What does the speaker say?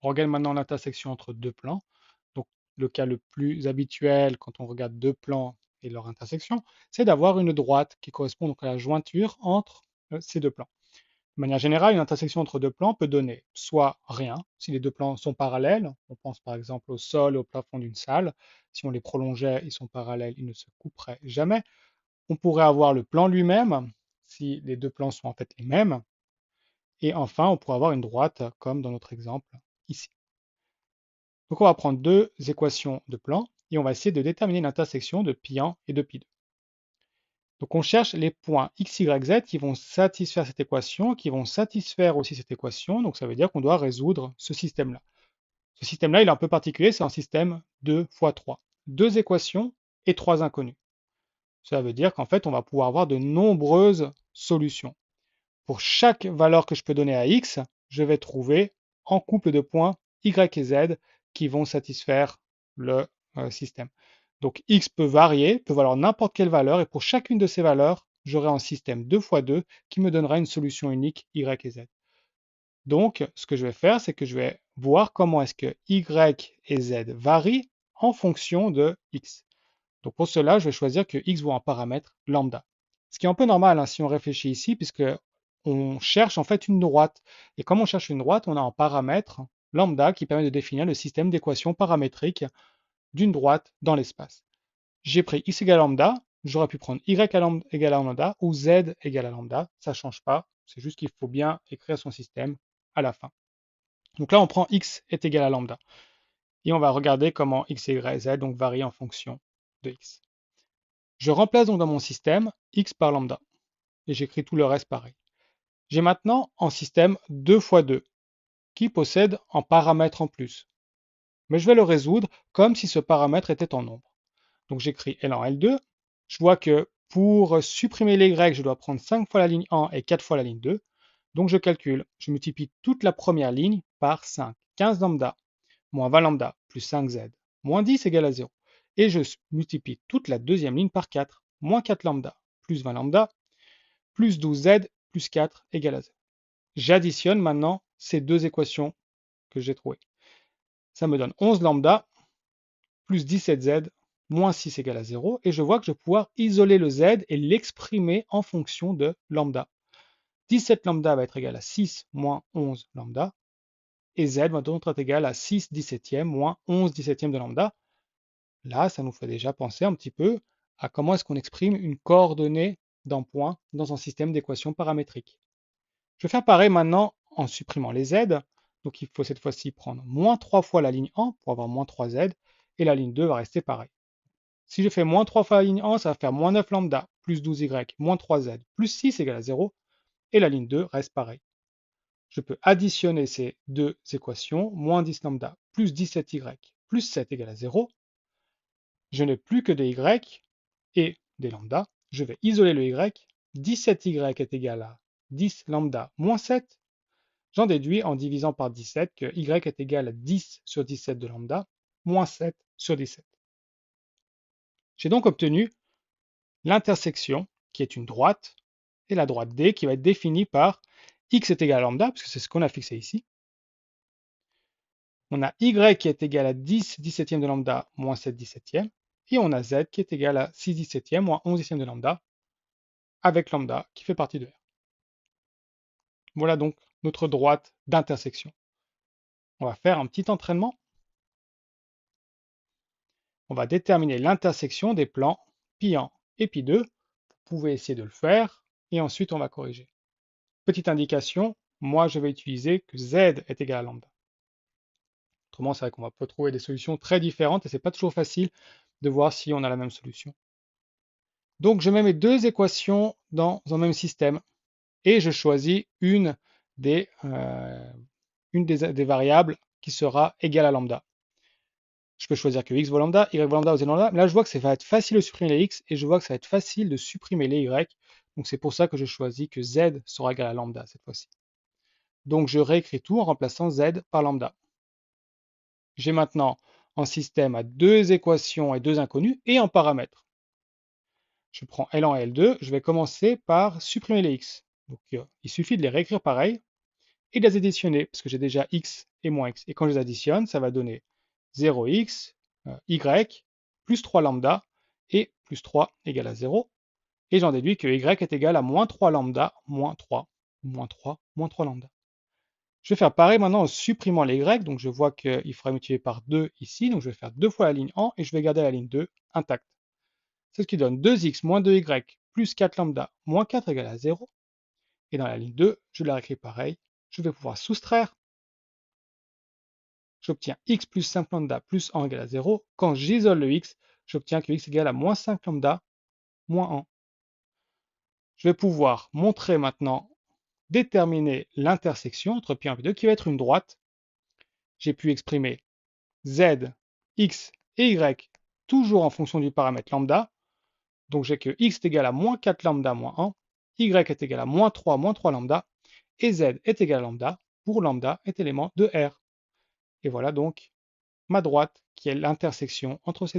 On regarde maintenant l'intersection entre deux plans. Donc, le cas le plus habituel quand on regarde deux plans et leur intersection, c'est d'avoir une droite qui correspond donc à la jointure entre ces deux plans. De manière générale, une intersection entre deux plans peut donner soit rien, si les deux plans sont parallèles, on pense par exemple au sol et au plafond d'une salle, si on les prolongeait, ils sont parallèles, ils ne se couperaient jamais. On pourrait avoir le plan lui-même, si les deux plans sont en fait les mêmes. Et enfin, on pourrait avoir une droite, comme dans notre exemple ici. Donc on va prendre deux équations de plan et on va essayer de déterminer l'intersection de pi1 et de pi2. Donc on cherche les points x, y, z qui vont satisfaire cette équation, qui vont satisfaire aussi cette équation. Donc ça veut dire qu'on doit résoudre ce système-là. Ce système-là, il est un peu particulier, c'est un système 2 fois 3. Deux équations et trois inconnus. Ça veut dire qu'en fait, on va pouvoir avoir de nombreuses solutions. Pour chaque valeur que je peux donner à x, je vais trouver en couple de points y et z qui vont satisfaire le système. Donc x peut varier, peut valoir n'importe quelle valeur, et pour chacune de ces valeurs, j'aurai un système 2 fois 2 qui me donnera une solution unique y et z. Donc, ce que je vais faire, c'est que je vais voir comment est-ce que y et z varient en fonction de x. Donc pour cela, je vais choisir que x vaut un paramètre lambda. Ce qui est un peu normal hein, si on réfléchit ici, puisque on cherche en fait une droite. Et comme on cherche une droite, on a un paramètre lambda qui permet de définir le système d'équations paramétriques d'une droite dans l'espace. J'ai pris x égale à lambda, j'aurais pu prendre y égale à lambda ou z égale à lambda, ça ne change pas, c'est juste qu'il faut bien écrire son système à la fin. Donc là, on prend x est égal à lambda. Et on va regarder comment x, y, z donc varient en fonction de x. Je remplace donc dans mon système x par lambda et j'écris tout le reste pareil. J'ai maintenant un système 2 fois 2 qui possède un paramètre en plus. Mais je vais le résoudre comme si ce paramètre était en nombre. Donc j'écris L1, L2. Je vois que pour supprimer les y, je dois prendre 5 fois la ligne 1 et 4 fois la ligne 2. Donc je calcule, je multiplie toute la première ligne par 5. 15 lambda moins 20 lambda plus 5z moins 10 égale à 0. Et je multiplie toute la deuxième ligne par 4. Moins 4 lambda plus 20 lambda plus 12z plus 4 égale à 0. J'additionne maintenant ces deux équations que j'ai trouvées. Ça me donne 11 lambda plus 17z moins 6 égale à 0. Et je vois que je vais pouvoir isoler le z et l'exprimer en fonction de lambda. 17 lambda va être égal à 6 moins 11 lambda. Et z va donc être égal à 6 17e moins 11 17e de lambda. Là, ça nous fait déjà penser un petit peu à comment est-ce qu'on exprime une coordonnée d'un point dans un système d'équations paramétriques. Je vais faire pareil maintenant en supprimant les z. Donc il faut cette fois-ci prendre moins 3 fois la ligne 1 pour avoir moins 3z, et la ligne 2 va rester pareil. Si je fais moins 3 fois la ligne 1, ça va faire moins 9 lambda, plus 12y, moins 3z, plus 6 égale à 0, et la ligne 2 reste pareil. Je peux additionner ces deux équations, moins 10 lambda, plus 17y, plus 7 égale à 0. Je n'ai plus que des y et des lambda. Je vais isoler le y. 17y est égal à 10 lambda moins 7. J'en déduis en divisant par 17 que y est égal à 10 sur 17 de lambda, moins 7 sur 17. J'ai donc obtenu l'intersection, qui est une droite, et la droite D, qui va être définie par x est égal à lambda, parce que c'est ce qu'on a fixé ici. On a y qui est égal à 10 17e de lambda, moins 7 17e, et on a z qui est égal à 6 17e, moins 11 17e de lambda, avec lambda qui fait partie de R. Voilà donc notre droite d'intersection. On va faire un petit entraînement. On va déterminer l'intersection des plans pi1 et pi2. Vous pouvez essayer de le faire et ensuite on va corriger. Petite indication, moi je vais utiliser que z est égal à lambda. Autrement, c'est vrai qu'on peut trouver des solutions très différentes et c'est pas toujours facile de voir si on a la même solution. Donc je mets mes deux équations dans un même système et je choisis une des variables qui sera égale à lambda. Je peux choisir que x vaut lambda, y vaut lambda ou z lambda. Mais là, je vois que ça va être facile de supprimer les x et je vois que ça va être facile de supprimer les y. Donc c'est pour ça que je choisis que z sera égal à lambda cette fois-ci. Donc je réécris tout en remplaçant z par lambda. J'ai maintenant un système à deux équations et deux inconnues et un paramètre. Je prends L1 et L2, je vais commencer par supprimer les x. Donc il suffit de les réécrire pareil. et les additionner, parce que j'ai déjà x et moins x. Et quand je les additionne, ça va donner 0x, y, plus 3 lambda, et plus 3 égale à 0. Et j'en déduis que y est égal à moins 3 lambda, moins 3, moins 3, moins 3 lambda. Je vais faire pareil maintenant en supprimant les y, donc je vois qu'il faudra multiplier par 2 ici, donc je vais faire 2 fois la ligne en, et je vais garder la ligne 2 intacte. C'est ce qui donne 2x moins 2y plus 4 lambda moins 4 égale à 0. Et dans la ligne 2, je la réécris pareil. Je vais pouvoir soustraire. J'obtiens x plus 5 lambda plus 1 égale à 0. Quand j'isole le x, j'obtiens que x égale à moins 5 lambda moins 1. Je vais pouvoir montrer maintenant, déterminer l'intersection entre pi 1 et pi 2 qui va être une droite. J'ai pu exprimer z, x et y toujours en fonction du paramètre lambda. Donc j'ai que x est égal à moins 4 lambda moins 1, y est égal à moins 3 lambda, et z est égal à lambda pour lambda est élément de R. Et voilà donc ma droite qui est l'intersection entre ces deux.